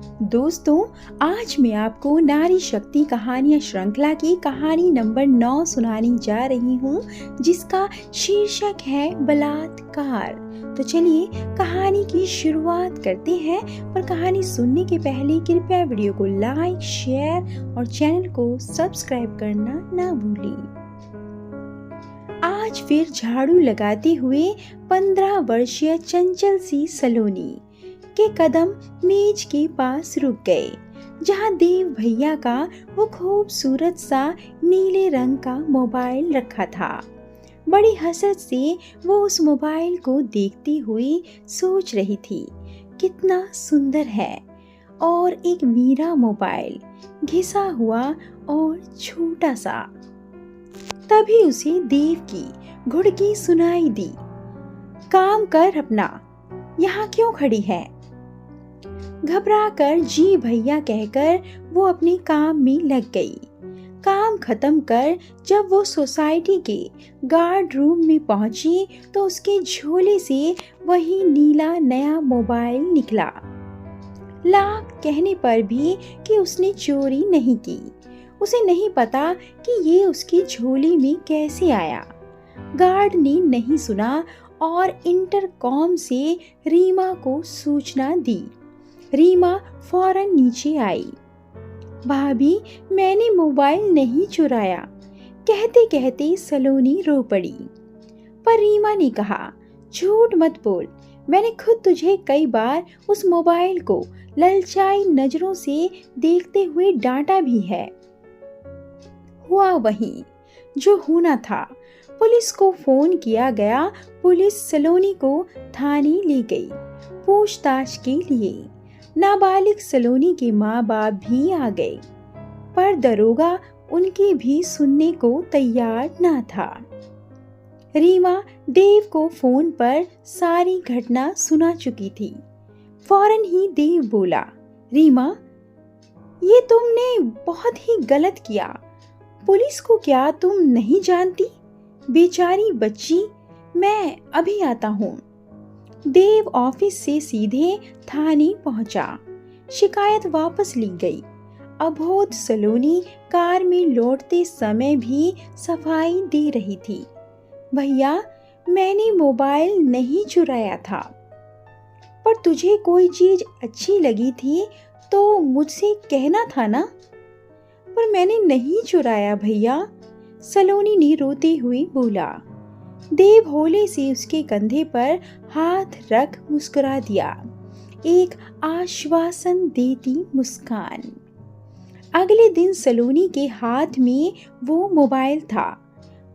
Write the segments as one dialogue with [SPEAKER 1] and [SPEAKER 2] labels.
[SPEAKER 1] दोस्तों, आज मैं आपको नारी शक्ति कहानियाँ श्रृंखला की कहानी नंबर 9 सुनाने जा रही हूँ, जिसका शीर्षक है बलात्कार। तो चलिए कहानी की शुरुआत करते हैं। पर कहानी सुनने के पहले कृपया वीडियो को लाइक, शेयर और चैनल को सब्सक्राइब करना ना भूलें। आज फिर झाड़ू लगाते हुए 15 वर्षीय चंचल सी सलोनी के कदम मेज के पास रुक गए, जहां देव भैया का वो खूबसूरत सा नीले रंग का मोबाइल रखा था। बड़ी हसरत से वो उस मोबाइल को देखती हुई सोच रही थी, कितना सुंदर है। और एक मीरा मोबाइल, घिसा हुआ और छोटा सा। तभी उसे देव की घुड़की सुनाई दी। काम कर अपना, यहाँ क्यों खड़ी है? घबराकर जी भैया कहकर वो अपने काम में लग गई। काम खत्म कर जब वो सोसाइटी के गार्ड रूम में पहुंची तो उसके झोले से वही नीला नया मोबाइल निकला। लाख कहने पर भी कि उसने चोरी नहीं की। उसे नहीं पता कि ये उसकी झोली में कैसे आया। गार्ड ने नहीं सुना और इंटरकॉम से रीमा को सूचना दी। रीमा फौरन नीचे आई। भाभी, मैंने मोबाइल नहीं चुराया, कहते कहते सलोनी रो पड़ी। पर रीमा ने कहा, झूठ मत बोल, मैंने खुद तुझे कई बार उस मोबाइल को ललचाई नजरों से देखते हुए डांटा भी है। हुआ वही जो होना था। पुलिस को फोन किया गया। पुलिस सलोनी को थाने ले गई पूछताछ के लिए। नाबालिग सलोनी के माँ बाप भी आ गए, पर दरोगा उनकी भी सुनने को तैयार न था। रीमा देव को फोन पर सारी घटना सुना चुकी थी। फौरन ही देव बोला, रीमा, ये तुमने बहुत ही गलत किया। पुलिस को क्या तुम नहीं जानती? बेचारी बच्ची, मैं अभी आता हूँ। देव ऑफिस से सीधे थाने पहुंचा। शिकायत वापस ली गई। अबोध सलोनी कार में लौटते समय भी सफाई दे रही थी। भैया, मैंने मोबाइल नहीं चुराया था, पर तुझे कोई चीज अच्छी लगी थी तो मुझसे कहना था ना। पर मैंने नहीं चुराया भैया, सलोनी ने रोते हुए बोला। देव होले से उसके कंधे पर हाथ रख मुस्कुरा दिया, एक आश्वासन देती मुस्कान। अगले दिन सलोनी के हाथ में वो मोबाइल था,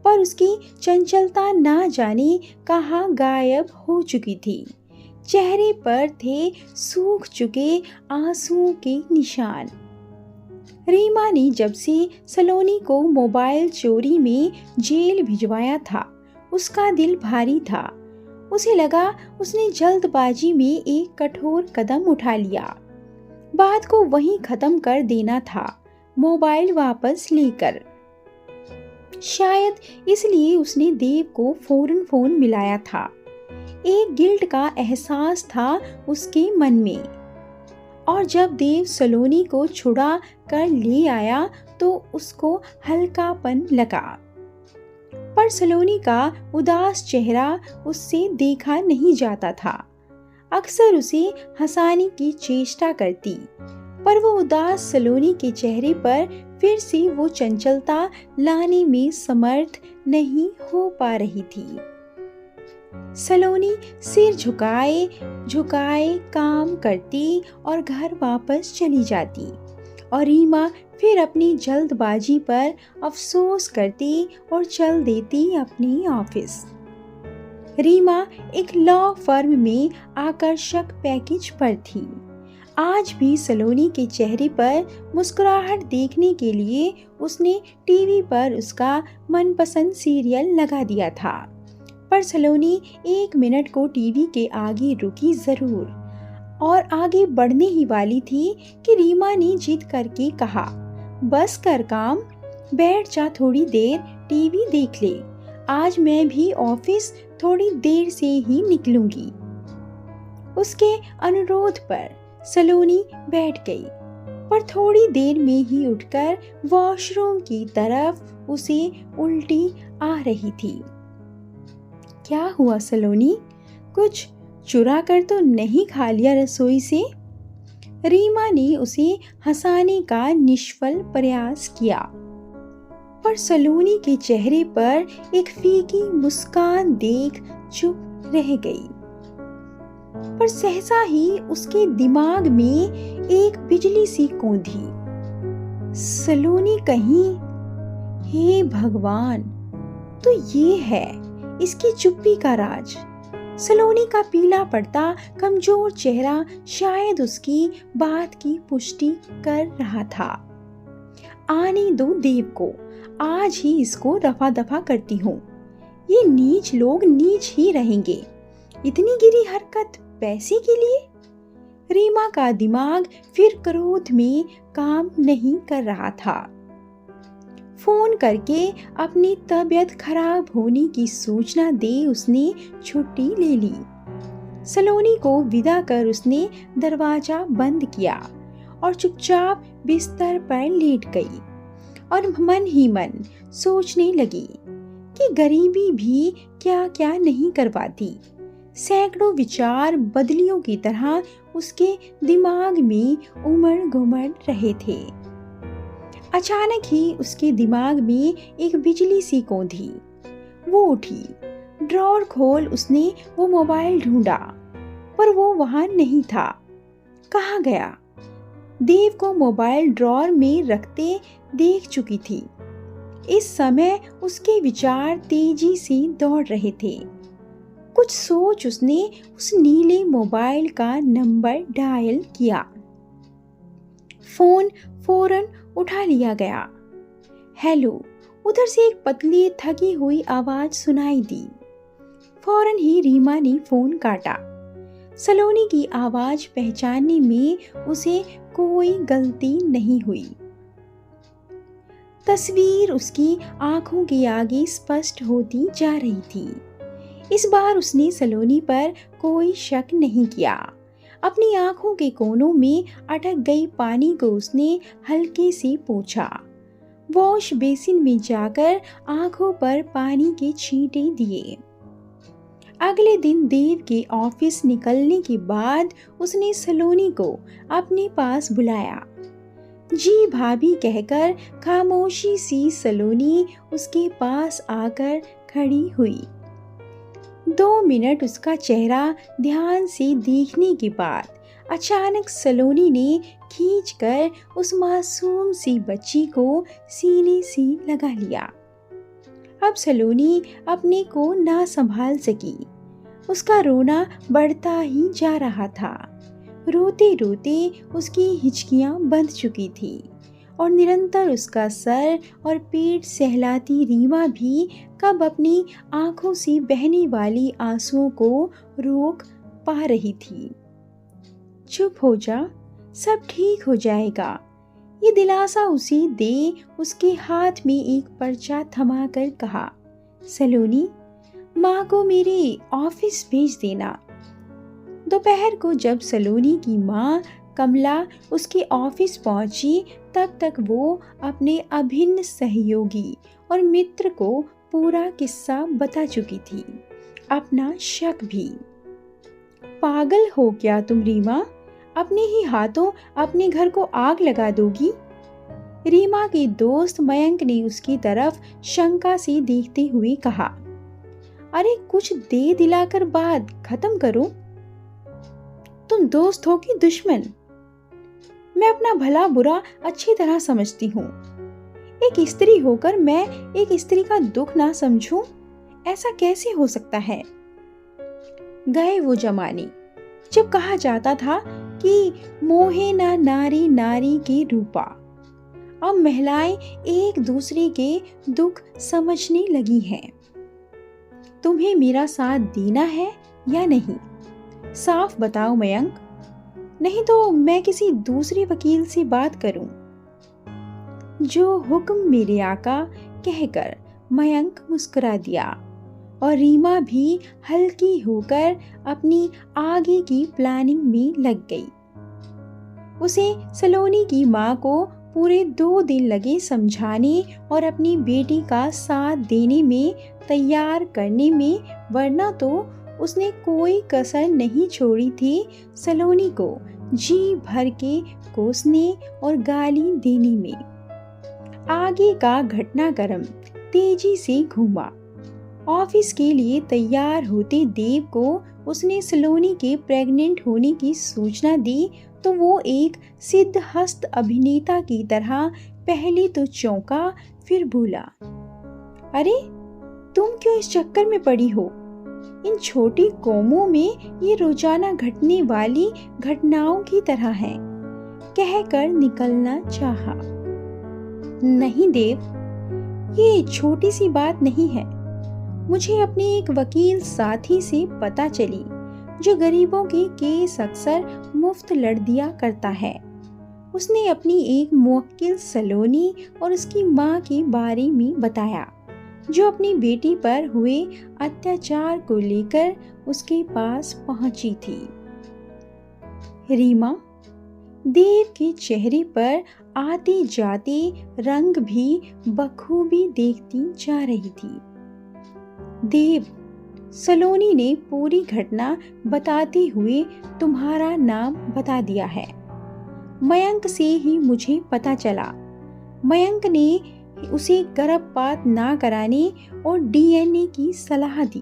[SPEAKER 1] पर उसकी चंचलता ना जाने कहाँ गायब हो चुकी थी। चेहरे पर थे सूख चुके आंसुओं के निशान। रीमा ने जब से सलोनी को मोबाइल चोरी में जेल भिजवाया था, उसका दिल भारी था। उसे लगा उसने जल्दबाजी में एक कठोर कदम उठा लिया। बात को वहीं खत्म कर देना था, मोबाइल वापस लेकर। शायद इसलिए उसने देव को फौरन फोन मिलाया था। एक गिल्ट का एहसास था उसके मन में। और जब देव सलोनी को छुड़ा कर ले आया तो उसको हल्कापन लगा। पर सलोनी का उदास चेहरा उससे देखा नहीं जाता था। अक्सर उसे हंसाने की चेष्टा करती, पर वो उदास सलोनी के चेहरे पर फिर से वो चंचलता लाने में समर्थ नहीं हो पा रही थी। सलोनी सिर झुकाए झुकाए काम करती और घर वापस चली जाती, और रीमा फिर अपनी जल्दबाजी पर अफसोस करती और चल देती अपनी ऑफिस। रीमा एक लॉ फर्म में आकर्षक पैकेज पर थी। आज भी सलोनी के चेहरे पर मुस्कुराहट देखने के लिए उसने टीवी पर उसका मनपसंद सीरियल लगा दिया था। पर सलोनी 1 मिनट को टीवी के आगे रुकी जरूर, और आगे बढ़ने ही वाली थी कि रीमा ने जिद करके कहा, बस कर काम, बैठ जा, थोड़ी देर टीवी देख ले। आज मैं भी ऑफिस थोड़ी देर से ही निकलूंगी। उसके अनुरोध पर सलोनी बैठ गई, पर थोड़ी देर में ही उठकर वॉशरूम की तरफ उसे उल्टी आ रही थी। क्या हुआ सलोनी? कुछ चुरा कर तो नहीं खा लिया रसोई से? रीमा ने उसे हंसाने का निष्फल प्रयास किया, पर सलोनी के चेहरे पर एक फीकी मुस्कान देख चुप रह गई। पर सहसा ही उसके दिमाग में एक बिजली सी कौंधी। सलोनी कहीं, हे भगवान, तो ये है इसकी चुप्पी का राज। सलोनी का पीला पड़ता कमजोर चेहरा शायद उसकी बात की पुष्टि कर रहा था। आने दो देव को, आज ही इसको रफा दफा करती हूँ। ये नीच लोग नीच ही रहेंगे। इतनी गिरी हरकत पैसे के लिए? रीमा का दिमाग फिर क्रोध में काम नहीं कर रहा था। फोन करके अपनी तबीयत खराब होने की सूचना दे उसने छुट्टी ले ली। सलोनी को विदा कर उसने दरवाजा बंद किया और चुपचाप बिस्तर पर लेट गई और मन ही मन सोचने लगी कि गरीबी भी क्या क्या नहीं करवाती। सैकड़ों विचार बदलियों की तरह उसके दिमाग में उमड़ घुमड़ रहे थे। अचानक ही उसके दिमाग में एक बिजली सी कौंधी। वो उठी, ड्रॉर खोल उसने वो मोबाइल ढूंढा, पर वो वहां नहीं था। कहाँ गया? देव को मोबाइल ड्रॉर में रखते देख चुकी थी। इस समय उसके विचार तेजी से दौड़ रहे थे। कुछ सोच उसने उस नीले मोबाइल का नंबर डायल किया। फोन फौरन उठा लिया गया। हेलो, उधर से एक पतली थकी हुई आवाज सुनाई दी। फौरन ही रीमा ने फोन काटा। सलोनी की आवाज पहचानने में उसे कोई गलती नहीं हुई। तस्वीर उसकी आंखों के आगे स्पष्ट होती जा रही थी। इस बार उसने सलोनी पर कोई शक नहीं किया। अपनी आंखों के कोनों में अटक गई पानी को उसने हल्के से पोंछा। वॉश बेसिन में जाकर आंखों पर पानी के छींटे दिए। अगले दिन देव के ऑफिस निकलने के बाद उसने सलोनी को अपने पास बुलाया। जी भाभी कहकर खामोशी सी सलोनी उसके पास आकर खड़ी हुई। 2 मिनट उसका चेहरा ध्यान से देखने के बाद अचानक सलोनी ने खींचकर उस मासूम सी बच्ची को सीने से लगा लिया। अब सलोनी अपने को ना संभाल सकी। उसका रोना बढ़ता ही जा रहा था। रोते रोते उसकी हिचकियां बंध चुकी थी और निरंतर उसका सर और पेट सहलाती रीमा भी कब अपनी आंखों से बहने वाली आंसुओं को रोक पा रही थी। चुप हो जा, सब ठीक हो जाएगा, ये दिलासा उसे दे उसके हाथ में एक पर्चा थमाकर कहा। सलोनी, माँ को मेरे ऑफिस भेज देना। दोपहर को जब सलोनी की माँ कमला उसके ऑफिस पहुंची तब तक वो अपने अभिन्न सहयोगी और मित्र को पूरा किस्सा बता चुकी थी, अपना शक भी। पागल हो क्या तुम रीमा? अपने ही हाथों अपने घर को आग लगा दोगी? रीमा के दोस्त मयंक ने उसकी तरफ शंका से देखते हुए कहा। अरे कुछ दे दिलाकर बात खत्म करो। तुम दोस्त हो कि दुश्मन? मैं अपना भला बुरा अच्छी तरह समझती हूँ। एक स्त्री होकर मैं एक स्त्री का दुख ना समझूं, ऐसा कैसे हो सकता है? गए वो जमाने जब कहा जाता था कि मोहे ना नारी नारी के रूपा। अब महिलाएं एक दूसरे के दुख समझने लगी हैं। तुम्हें मेरा साथ देना है या नहीं? साफ बताओ मयंक, नहीं तो मैं किसी दूसरे वकील से बात करूं। जो हुक्म मेरे आका, कहकर मयंक मुस्कुरा दिया और रीमा भी हल्की होकर अपनी आगे की प्लानिंग में लग गई। उसे सलोनी की माँ को पूरे 2 दिन लगे समझाने और अपनी बेटी का साथ देने में, तैयार करने में, वरना तो उसने कोई कसर नहीं छोड़ी थी सलोनी को जी भर के कोसने और गाली देने में। आगे का घटनाक्रम तेजी से घूमा। ऑफिस के लिए तैयार होते देव को उसने सलोनी के प्रेग्नेंट होने की सूचना दी तो वो एक सिद्धहस्त अभिनेता की तरह पहले तो चौंका, फिर बोला, अरे तुम क्यों इस चक्कर में पड़ी हो? इन छोटी कौमों में ये रोजाना घटने वाली घटनाओं की तरह है, कहकर निकलना चाहा। नहीं देव, ये छोटी सी बात नहीं है। मुझे अपने एक वकील साथी से पता चली जो गरीबों के केस अक्सर मुफ्त लड़ दिया करता है। उसने अपनी एक मुवक्किल सलोनी और उसकी माँ के बारे में बताया जो अपनी बेटी पर हुए अत्याचार को लेकर उसके पास पहुंची थी। रीमा देव के चेहरे पर आते जाते रंग भी बखूबी देखती जा रही थी। देव, सलोनी ने पूरी घटना बताते हुए तुम्हारा नाम बता दिया है। मयंक से ही मुझे पता चला। मयंक ने उसे गर्भपात ना कराने और डीएनए की सलाह दी।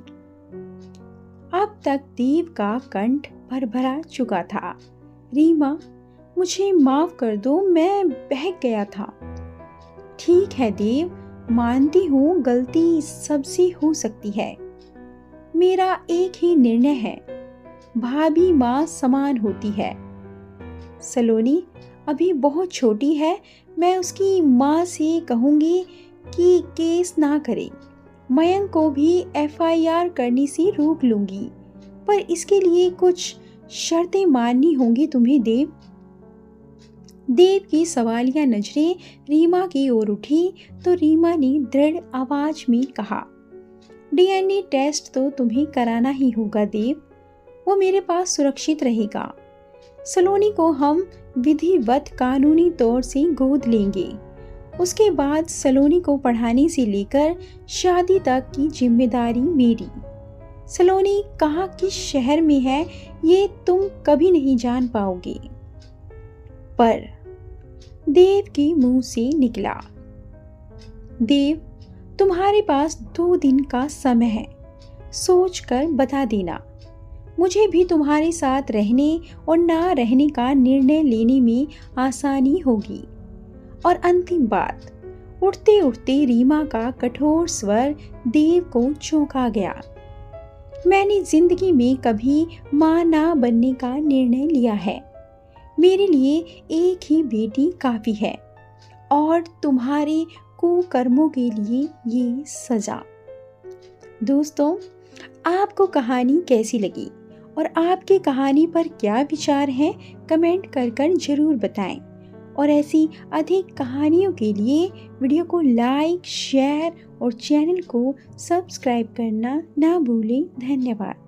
[SPEAKER 1] अब तक देव का कंठ भरभरा चुका था। रीमा, मुझे माफ कर दो, मैं बहक गया था। ठीक है देव, मानती हूँ गलती सबसे हो सकती है। मेरा एक ही निर्णय है, भाभी माँ समान होती है। सलोनी अभी बहुत छोटी है, मैं उसकी माँ से कहूँगी कि केस ना करे। मयंक को भी एफआईआर करने से रोक लूँगी, पर इसके लिए कुछ शर्तें माननी होंगी तुम्हें देव। देव की सवालिया नजरें रीमा की ओर उठी तो रीमा ने दृढ़ आवाज में कहा, डीएनए टेस्ट तो तुम्हें कराना ही होगा देव, वो मेरे पास सुरक्षित रहेगा। सलोनी को हम विधिवत कानूनी तौर से गोद लेंगे। उसके बाद सलोनी को पढ़ाने से लेकर शादी तक की जिम्मेदारी मेरी। सलोनी कहाँ किस शहर में है ये तुम कभी नहीं जान पाओगे। पर देव के मुंह से निकला, देव तुम्हारे पास 2 दिन का समय है, सोच कर बता देना। मुझे भी तुम्हारे साथ रहने और ना रहने का निर्णय लेने में आसानी होगी। और अंतिम बात, उठते उठते रीमा का कठोर स्वर देव को चौंका गया। मैंने जिंदगी में कभी माँ ना बनने का निर्णय लिया है। मेरे लिए एक ही बेटी काफी है और तुम्हारे कुकर्मों के लिए ये सजा। दोस्तों, आपको कहानी कैसी लगी और आपकी कहानी पर क्या विचार हैं, कमेंट कर जरूर बताएं। और ऐसी अधिक कहानियों के लिए वीडियो को लाइक, शेयर और चैनल को सब्सक्राइब करना ना भूलें। धन्यवाद।